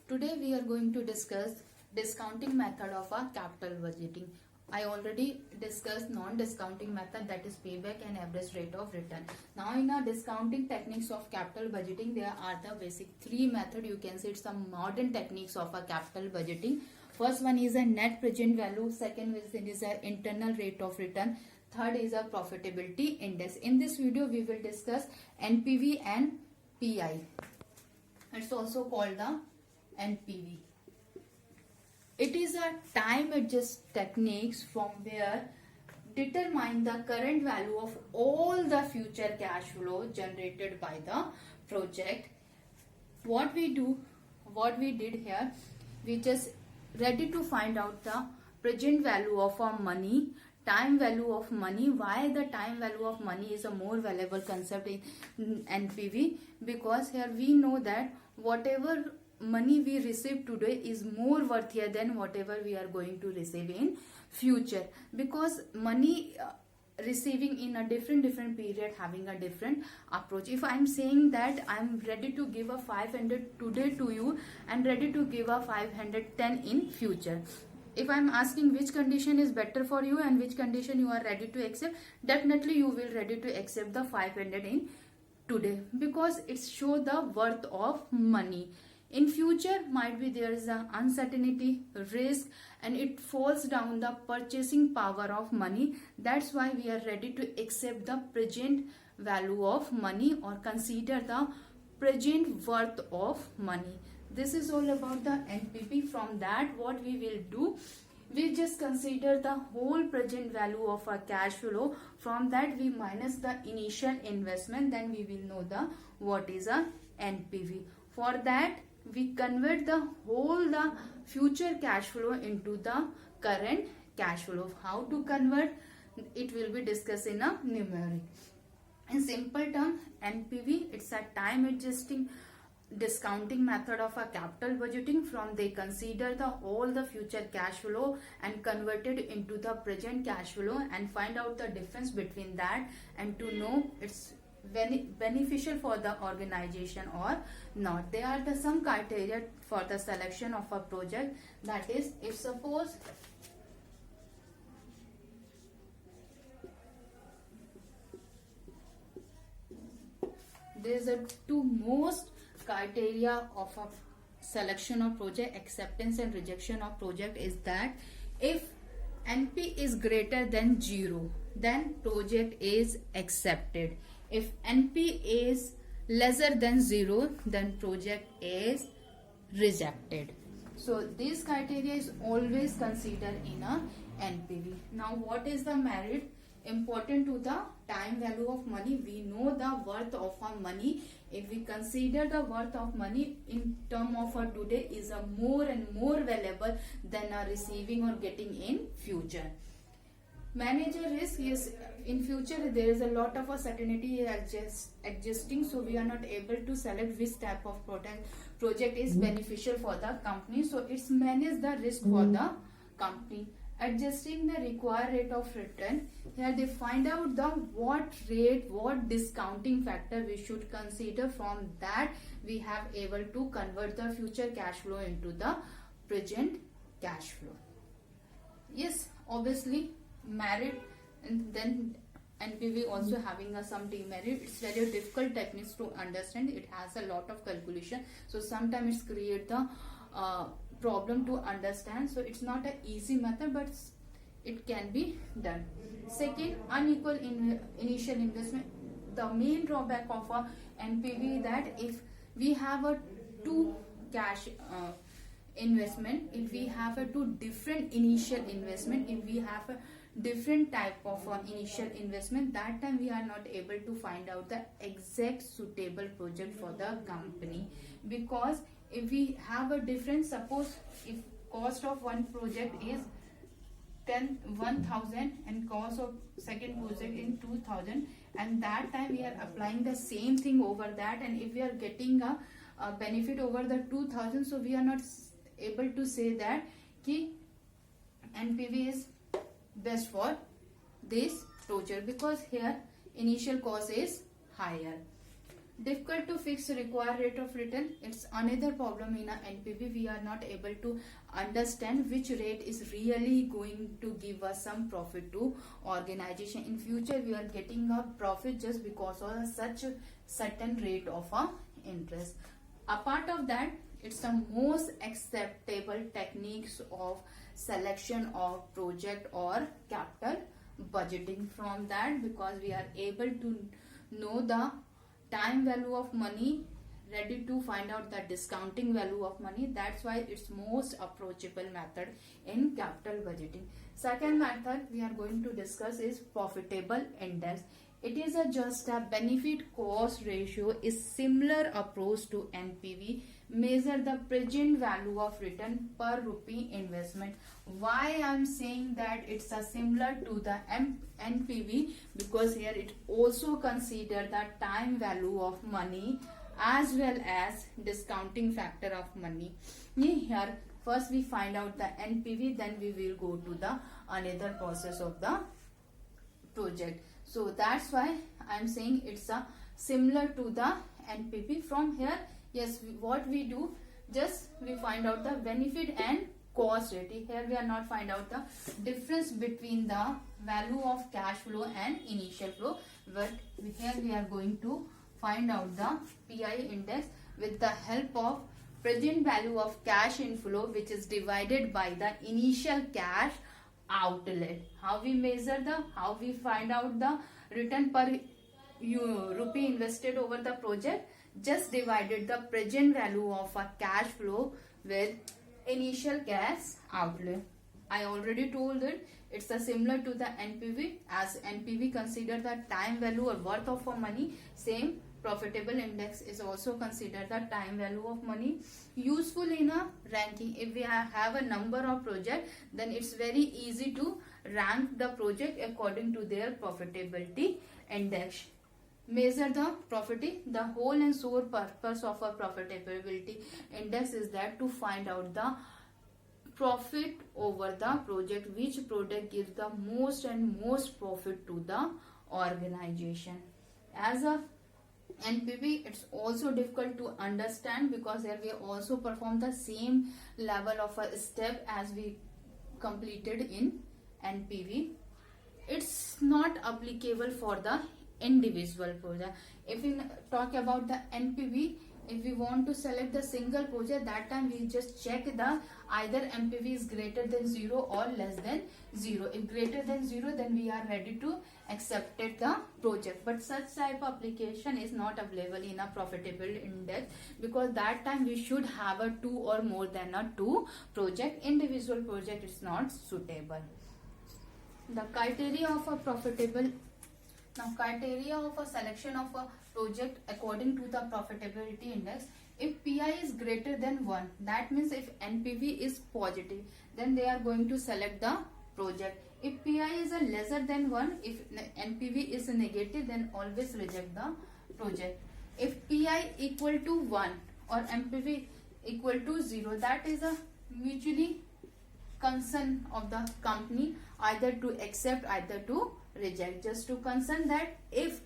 Today we are going to discuss discounting method of a capital budgeting. I already discussed non-discounting method, that is payback and average rate of return. Now in our discounting techniques of capital budgeting, there are the basic three method. You can say it's some modern techniques of a capital budgeting. First one is a net present value. Second is a internal rate of return. Third is a profitability index. In this video we will discuss NPV and PI. It's also called the NPV. It is a time adjust techniques from where determine the current value of all the future cash flow generated by the project. What we did here, we just ready to find out the present value of our money, time value of money. Why the time value of money is a more valuable concept in NPV? Because here we know that whatever money we receive today is more worthier than whatever we are going to receive in future, because money receiving in a different period having a different approach. If I am saying that I am ready to give a 500 today to you and ready to give a 510 in future, if I am asking which condition is better for you and which condition you are ready to accept, definitely you will ready to accept the 500 in today, because it show the worth of money. In future might be there is a uncertainty, risk, and it falls down the purchasing power of money. That's why we are ready to accept the present value of money or consider the present worth of money. This is all about the NPV. From that, what we will do, we just consider the whole present value of our cash flow. From that we minus the initial investment, then we will know the what is a NPV. For that we convert the whole the future cash flow into the current cash flow. How to convert, it will be discussed in a numeric. In simple term, NPV, it's a time adjusting discounting method of a capital budgeting. From they consider the whole the future cash flow and convert it into the present cash flow and find out the difference between that, and to know it's beneficial for the organization or not. There are the some criteria for the selection of a project. That is, if suppose there is a two most criteria of a selection of project, acceptance and rejection of project, is that if NP is greater than 0, then project is accepted. If NP is lesser than 0, then project is rejected. So this criteria is always considered in a NPV. Now what is the merit? Important to the time value of money, we know the worth of our money. If we consider the worth of money in term of our today is a more and more valuable than a receiving or getting in future. Manage a risk. Yes, in future there is a lot of uncertainty adjusting, so we are not able to select which type of project is beneficial for the company. So it's manage the risk for the company. Adjusting the required rate of return. Here they find out the what rate, what discounting factor we should consider. From that we have able to convert the future cash flow into the present cash flow. Yes, obviously merit, and then NPV also having some demerit. It's very difficult techniques to understand. It has a lot of calculation, so sometimes it create the problem to understand. So it's not an easy method, but it can be done. Second, unequal initial investment. The main drawback of a NPV that if we have a two cash investment, if we have a two different initial investment, if we have a different type of initial investment, that time we are not able to find out the exact suitable project for the company. Because if we have a different, suppose if cost of one project is 1,000 and cost of second project in 2,000, and that time we are applying the same thing over that, and if we are getting a benefit over the 2,000, so we are not able to say that ki NPV is best for this project, because here initial cost is higher. Difficult to fix required rate of return. It's another problem in a NPV. We are not able to understand which rate is really going to give us some profit to organization. In future, we are getting a profit just because of such a certain rate of interest. Apart of that, it's the most acceptable techniques of selection of project or capital budgeting. From that, because we are able to know the time value of money, ready to find out the discounting value of money. That's why it's most approachable method in capital budgeting. Second method we are going to discuss is profitable index. It is just a benefit cost ratio is similar approach to NPV. Measure the present value of return per rupee investment. Why I'm saying that it's a similar to the NPV, because here it also consider the time value of money as well as discounting factor of money. Here first we find out the NPV, then we will go to the another process of the project. So that's why I'm saying it's a similar to the NPV. From here, yes, what we do, just we find out the benefit and cost rate. Here we are not find out the difference between the value of cash flow and initial flow, but here we are going to find out the PI index with the help of present value of cash inflow, which is divided by the initial cash outlet. How we measure how we find out the return per rupee invested over the project? Just divided the present value of a cash flow with initial cash outlay. I already told it, it's a similar to the NPV. As NPV consider the time value or worth of a money, same profitable index is also considered the time value of money. Useful in a ranking. If we have a number of project, then it's very easy to rank the project according to their profitability index. Measure the profit. The whole and sole purpose of a profitability index is that to find out the profit over the project, which project gives the most and most profit to the organization. As a NPV, it's also difficult to understand, because here we also perform the same level of a step as we completed in NPV. It's not applicable for the individual project. If we talk about the NPV, if we want to select the single project, that time we just check the either NPV is greater than 0 or less than 0. If greater than 0, then we are ready to accept the project. But such type of application is not available in a profitable index, because that time we should have a 2 or more than a 2 project. Individual project is not suitable. The criteria of a profitable. Now, criteria of a selection of a project according to the profitability index. If PI is greater than 1, that means if NPV is positive, then they are going to select the project. If PI is a lesser than 1, if NPV is negative, then always reject the project. If PI equal to 1 or NPV equal to 0, that is a mutually concern of the company, either to accept, either to reject. Just to concern that if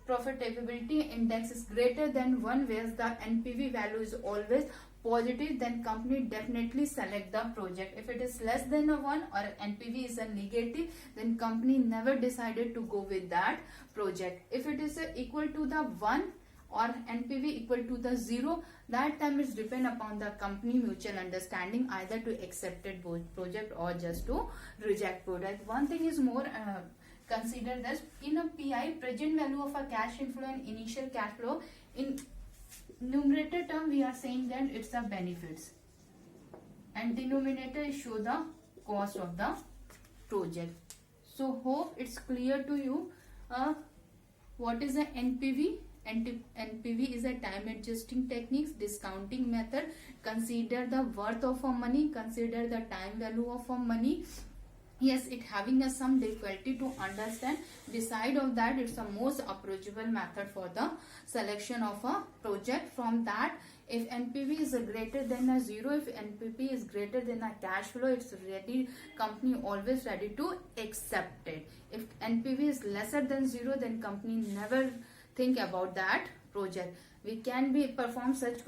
profitability index is greater than 1, whereas the NPV value is always positive, then company definitely select the project. If it is less than a 1 or NPV is a negative, then company never decided to go with that project. If it is equal to the 1 or NPV equal to the 0, that time is depend upon the company mutual understanding, either to accept it project or just to reject product. One thing is more consider this in a PI, present value of a cash inflow and initial cash flow. In numerator term, we are saying that it's the benefits, and denominator show the cost of the project. So hope it's clear to you what is the NPV. NPV is a time adjusting techniques, discounting method. Consider the worth of a money, consider the time value of a money. Yes, it having some difficulty to understand. Beside of that, it's the most approachable method for the selection of a project. From that, if NPV is greater than a 0, if NPV is greater than a cash flow, it's ready, company always ready to accept it. If NPV is lesser than 0, then company never think about that project. We can be perform such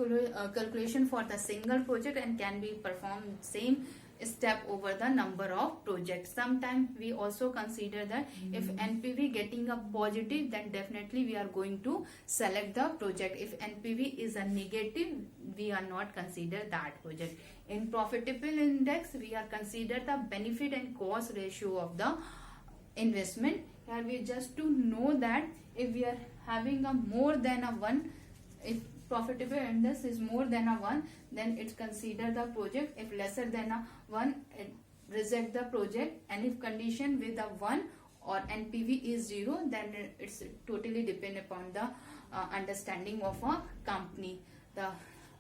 calculation for the single project and can be perform same step over the number of projects. Sometimes we also consider that if NPV getting a positive, then definitely we are going to select the project. If NPV is a negative, we are not consider that project. In profitable index, we are consider the benefit and cost ratio of the investment. Here we just to know that if we are having a more than a 1, if profitable index is more than a 1, then it's consider the project. If lesser than a 1, it reject the project. And if condition with a 1 or NPV is 0, then it's totally depend upon the understanding of a company. The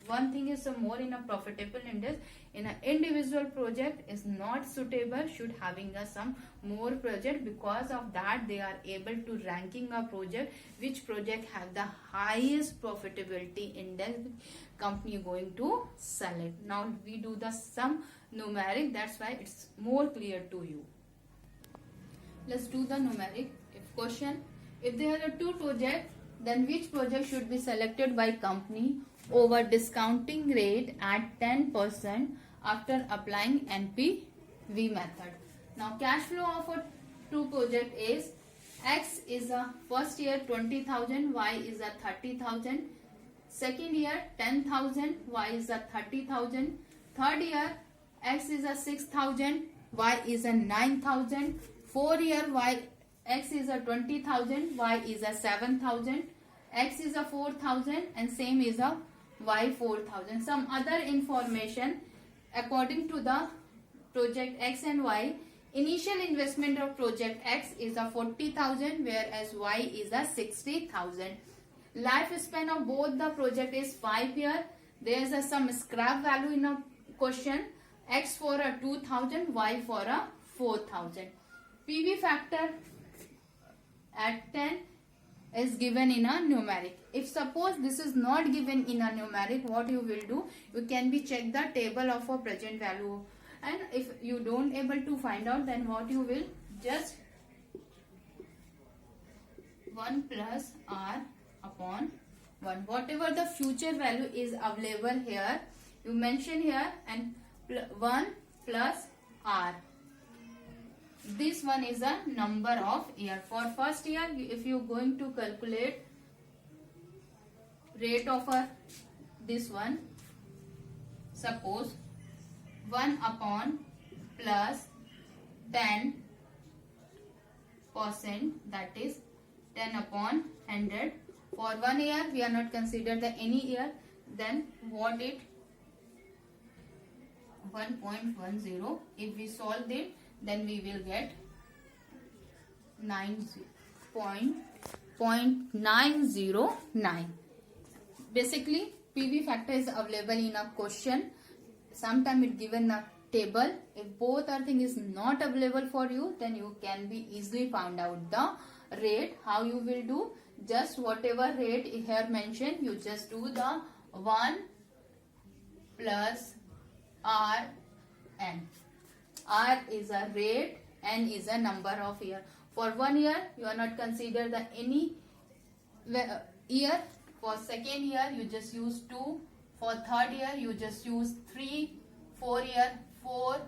one thing is more in a profitable index, in an individual project is not suitable, should having a some more project. Because of that they are able to ranking a project, which project have the highest profitability index, company going to select. Now we do the some numeric, that's why it's more clear to you. Let's do the numeric. If question, if there are 2 projects, then which project should be selected by company over discounting rate at 10% after applying NPV method. Now cash flow of a 2 project is X is a first year 20,000, Y is a 30,000, second year 10,000, Y is a 30,000, third year X is a 6,000, Y is a 9,000, 4 year X is a 20,000, Y is a 7,000, X is a 4,000 and same is a Y 4,000. Some other information according to the project X and Y. Initial investment of project X is a 40,000 whereas Y is a 60,000. Lifespan of both the project is 5 years. There is some scrap value in a question. X for a 2,000, Y for a 4,000. PV factor at 10 is given in a numeric. If suppose this is not given in a numeric, what you will do, you can be check the table of a present value, and if you don't able to find out, then what you will just 1 plus R upon 1, whatever the future value is available here you mention here, and 1 plus R. This one is a number of year. For first year, if you going to calculate rate of this one, suppose 1 upon plus 10%, that is 10 upon 100. For 1 year we are not consider the any year, then what it 1.10. If we solve it, then we will get 0.909. Basically PV factor is available in a question. Sometime it given a table. If both are thing is not available for you, then you can be easily found out the rate. How you will do? Just whatever rate here mentioned, you just do the 1 plus R N. R is a rate, N is a number of year. For 1 year, you are not consider the any year. For second year, you just use 2. For third year, you just use 3. 4 year, 4.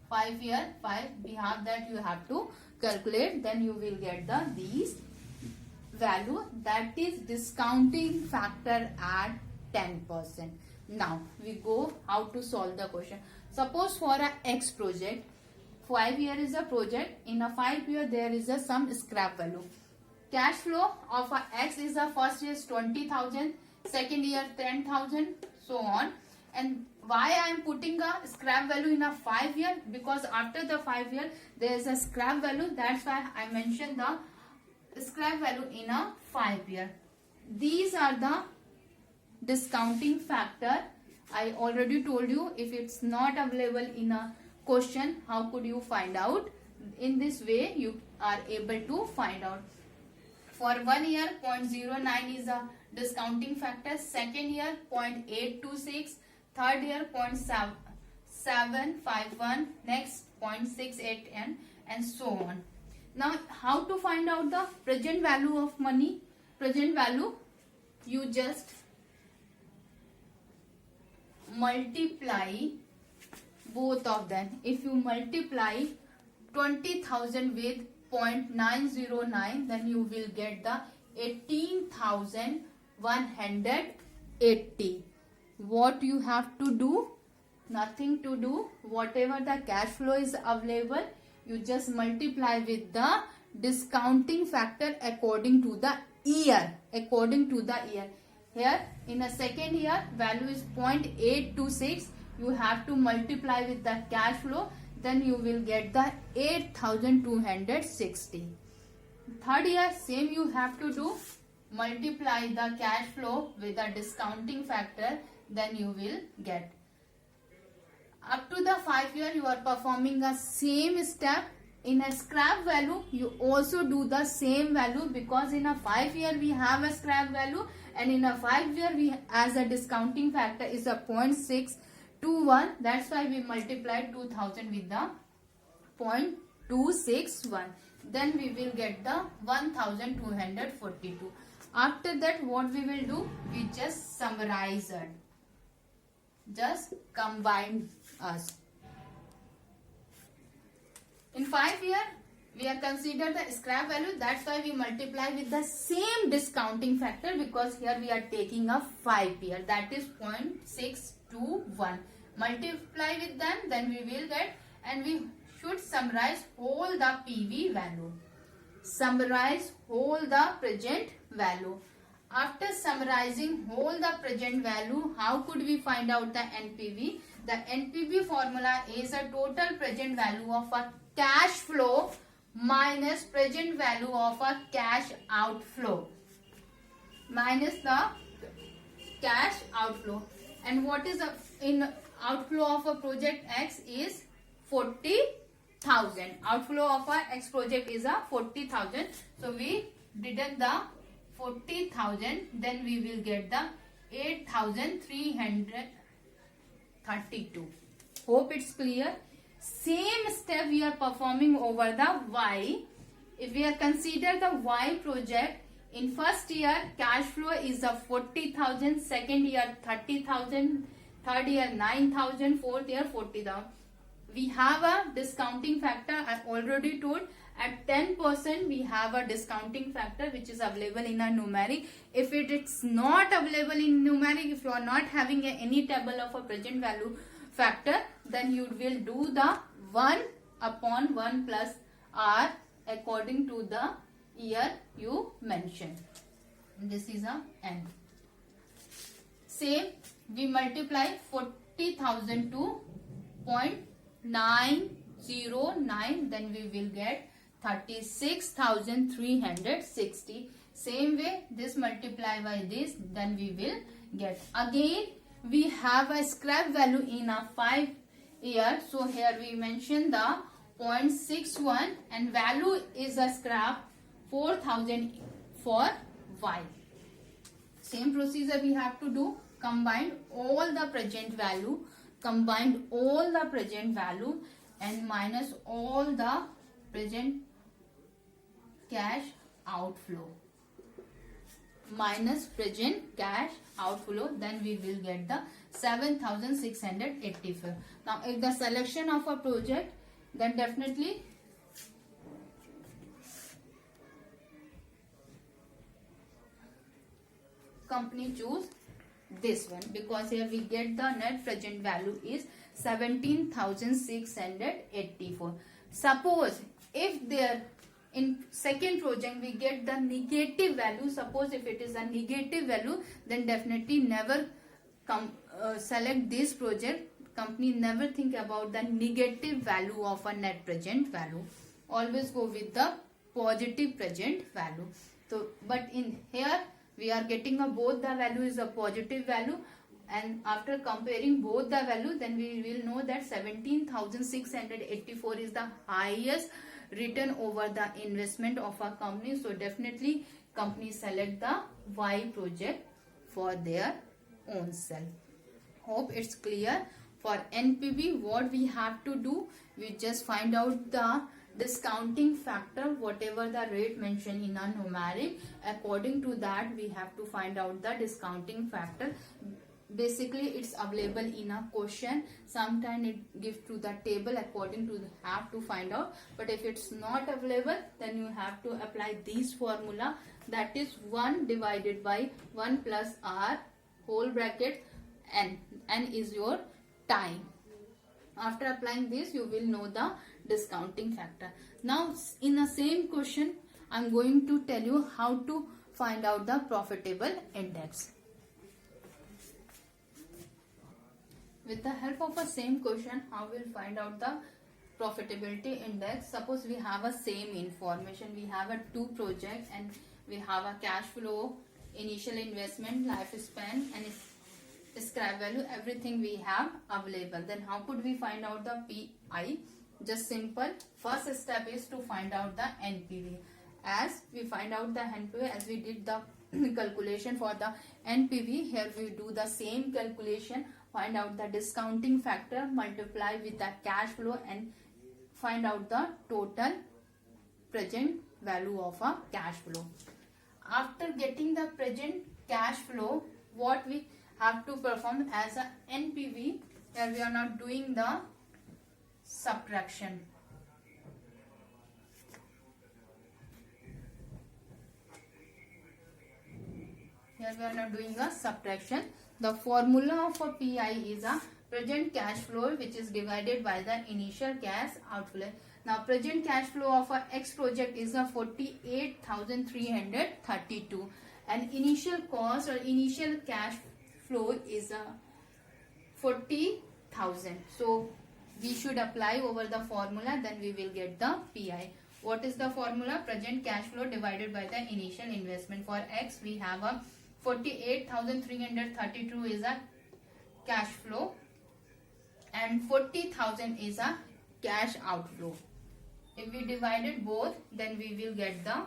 5 year, 5. Behalf that you have to calculate. Then you will get the these value, that is discounting factor at 10%. Now we go how to solve the question. Suppose for a X project, 5 year is a project. In a 5 year there is a some scrap value. Cash flow of a X is a first year is 20,000, second year 10,000, so on. And why I am putting a scrap value in a 5 year? Because after the 5 year there is a scrap value. That's why I mentioned the scrap value in a 5 year. These are the discounting factor. I already told you, if it's not available in a question, how could you find out? In this way you are able to find out. For 1 year 0.09 is a discounting factor, second year 0.826, third year 0.751, next 0.68 and so on. Now how to find out the present value of money? Present value you just multiply both of them. If you multiply 20,000 with 0.909, then you will get the 18,180. What you have to do? Nothing to do. Whatever the cash flow is available, you just multiply with the discounting factor according to the year. Here in a second year, value is 0.826. You have to multiply with the cash flow, then you will get the 8,260. Third year, same you have to do, multiply the cash flow with the discounting factor, then you will get. Up to the 5 year, you are performing the same step. In a scrap value, you also do the same value, because in a 5 year we have a scrap value, and in a 5 year we, as a discounting factor is a 0.621. That's why we multiply 2000 with the 0.261. Then we will get the 1242. After that, what we will do? We just summarize it. Just combine us. In 5 year, we are considered the scrap value. That's why we multiply with the same discounting factor, because here we are taking a 5 year. That is 0.621. Multiply with them, then we will get, and we should summarize whole the PV value. Summarize whole the present value. After summarizing whole the present value, how could we find out the NPV? The NPV formula is a total present value of a cash flow minus present value of a cash outflow. Minus the cash outflow. And what is the in outflow of a project X is 40,000. Outflow of a X project is a 40,000. So we deduct the 40,000, then we will get the 8,332. Hope it's clear. Same step we are performing over the Y. If we are consider the Y project, in first year cash flow is a 40,000, second year 30,000, third year 9,000, fourth year 40,000. We have a discounting factor. I already told, at 10% we have a discounting factor which is available in a numeric. If it's not available in numeric, if you are not having any table of a present value factor, then you will do the 1/1 plus R according to the year you mentioned. This is a N. Same, we multiply 40,000 to 0.909, then we will get 36,360. Same way, this multiply by this, then we will get. Again, we have a scrap value in a 5 year. So here we mention the 0.61 and value is a scrap 4,000 for Y. Same procedure we have to do. Combine all the present value. Combine all the present value and minus all the present cash outflow. Minus present cash outflow, then we will get the 7,684. Now if the selection of a project, then definitely company choose this one, because here we get the net present value is 17,684. Suppose if there in second project we get the negative value, suppose if it is a negative value, then definitely never select this project. Company never think about the negative value of a net present value. Always go with the positive present value. So but in here we are getting a both the value is a positive value, and after comparing both the value, then we will know that 17,684 is the highest return over the investment of a company. So definitely company select the Y project for their own self. Hope it's clear. For NPV, what we have to do, we just find out the discounting factor, whatever the rate mentioned in a numeric, according to that we have to find out the discounting factor. Basically it's available in a question, sometimes it gives to the table, according to the have to find out. But if it's not available, then you have to apply this formula, that is 1 divided by 1 plus r whole bracket n. N is your time. After applying this, you will know the discounting factor. Now in the same question, I'm going to tell you how to find out the profitable index. With the help of a same question, how we'll find out the profitability index. Suppose we have a same information. We have a 2 project and we have a cash flow, initial investment, lifespan and scrap value, everything we have available. Then how could we find out the PI? Just simple. First step is to find out the NPV. As we find out the NPV, as we did the calculation for the NPV, here we do the same calculation, find out the discounting factor, multiply with the cash flow and find out the total present value of a cash flow. After getting the present cash flow, what we have to perform as a NPV, here we are not doing the subtraction. Here we are not doing a subtraction. The formula of a PI is a present cash flow which is divided by the initial cash outflow. Now present cash flow of a X project is a 48,332 and initial cost or initial cash flow is a 40,000. So we should apply over the formula, then we will get the PI. What is the formula? Present cash flow divided by the initial investment. For X we have a 48,332 is a cash flow and 40,000 is a cash outflow. If we divided both, then we will get the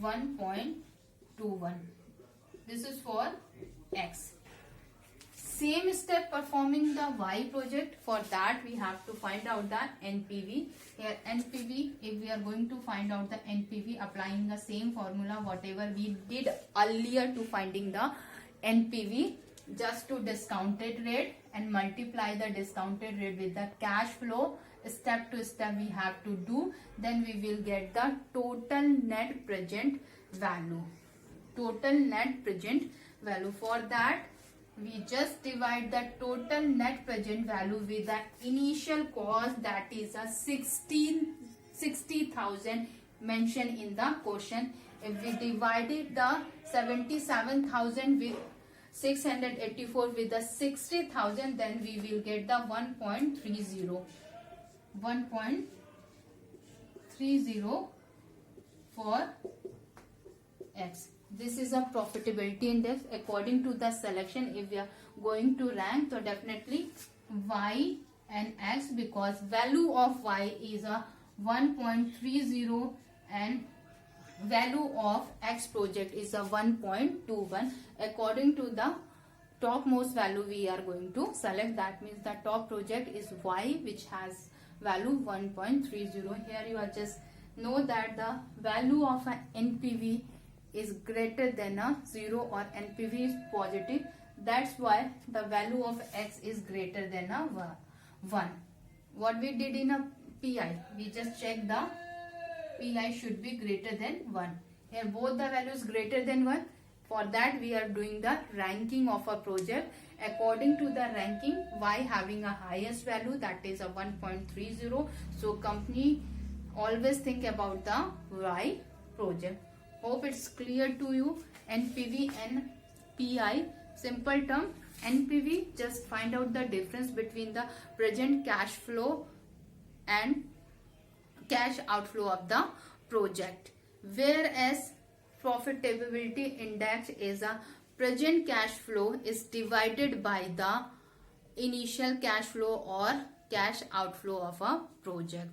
1.21. This is for X. Same step performing the Y project. For that we have to find out the NPV. Here NPV, if we are going to find out the NPV, applying the same formula whatever we did earlier to finding the NPV, just to discounted rate and multiply the discounted rate with the cash flow. Step to step we have to do, then we will get the total net present value. Total net present value. For that we just divide the total net present value with the initial cost, that is a 60,000 mentioned in the question. If we divided the 77,000 with 684 with the 60,000, then we will get the 1.30 for X. This is a profitability index according to the selection. If we are going to rank, so definitely Y and X, because value of Y is a 1.30 and value of X project is a 1.21. According to the topmost value we are going to select, that means the top project is Y, which has value 1.30. Here you are just know that the value of an NPV is greater than a 0 or NPV is positive. That's why the value of X is greater than a 1. What we did in a PI, we just check the PI should be greater than 1. Here both the values greater than 1. For that we are doing the ranking of a project. According to the ranking, Y having a highest value, that is a 1.30. So company always think about the Y project. Hope it's clear to you. NPV and PI, simple term. NPV, just find out the difference between the present cash flow and cash outflow of the project. Whereas profitability index is a present cash flow is divided by the initial cash flow or cash outflow of a project.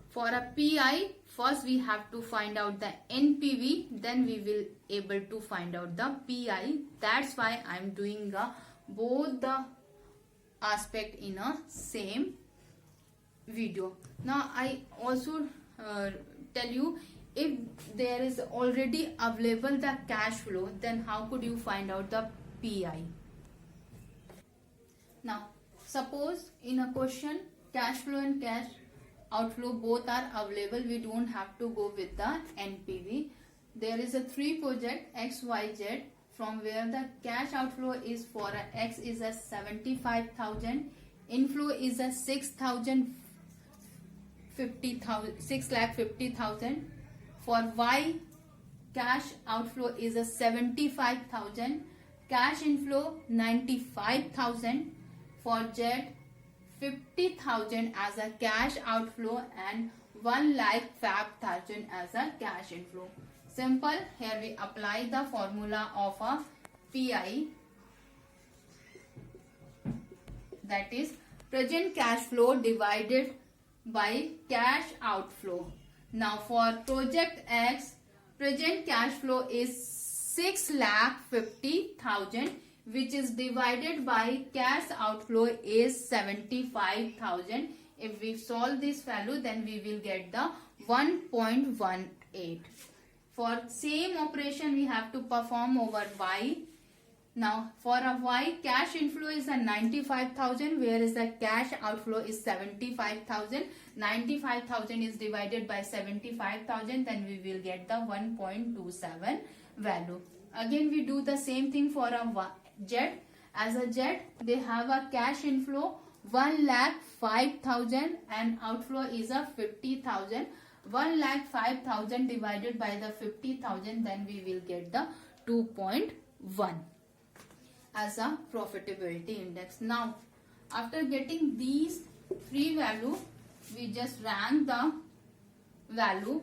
For a PI, first we have to find out the NPV, then we will able to find out the PI. That's why I am doing both the aspect in a same video. Now I also tell you, if there is already available the cash flow, then how could you find out the PI? Now suppose in a question cash flow and cash outflow both are available, we don't have to go with the NPV. There is a 3 project XYZ from where the cash outflow is for X is a 75,000, inflow is a 6,50,000. For Y, cash outflow is a 75,000, cash inflow 95,000. For Z, 50,000 as a cash outflow and 1,05,000 as a cash inflow. Simple. Here we apply the formula of a PI, that is present cash flow divided by cash outflow. Now for project X, present cash flow is 6,50,000, which is divided by cash outflow is 75,000. If we solve this value, then we will get the 1.18. For same operation we have to perform over Y. Now for a Y, cash inflow is a 95,000, whereas the cash outflow is 75,000. 95,000 is divided by 75,000, then we will get the 1.27 value. Again we do the same thing for a Z. As a Z, they have a cash inflow 1,05,000 and outflow is a 50,000. 1,05,000 divided by the 50,000, then we will get the 2.1 as a profitability index. Now after getting these 3 value, we just rank the value,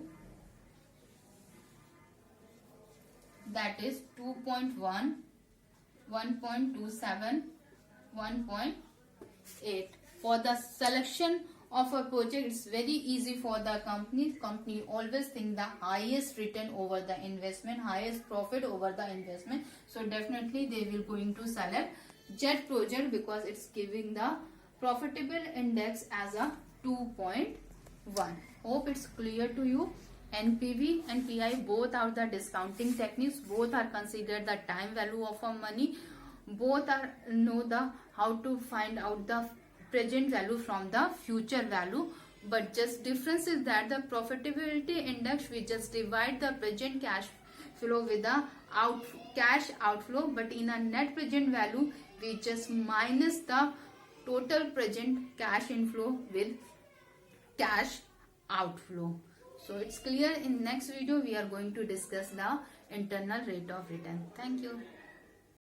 that is 2.1, 1.27, 1.8. For the selection of a project, it's very easy for the company always think the highest return over the investment, highest profit over the investment, so definitely they will going to select Z project because it's giving the profitable index as a 2.1. Hope it's clear to you. NPV and PI both are the discounting techniques, both are considered the time value of a money, both are know the how to find out the present value from the future value, but just difference is that the profitability index we just divide the present cash flow with the cash outflow, but in a net present value we just minus the total present cash inflow with cash outflow. So it's clear. In next video we are going to discuss the internal rate of return. Thank you.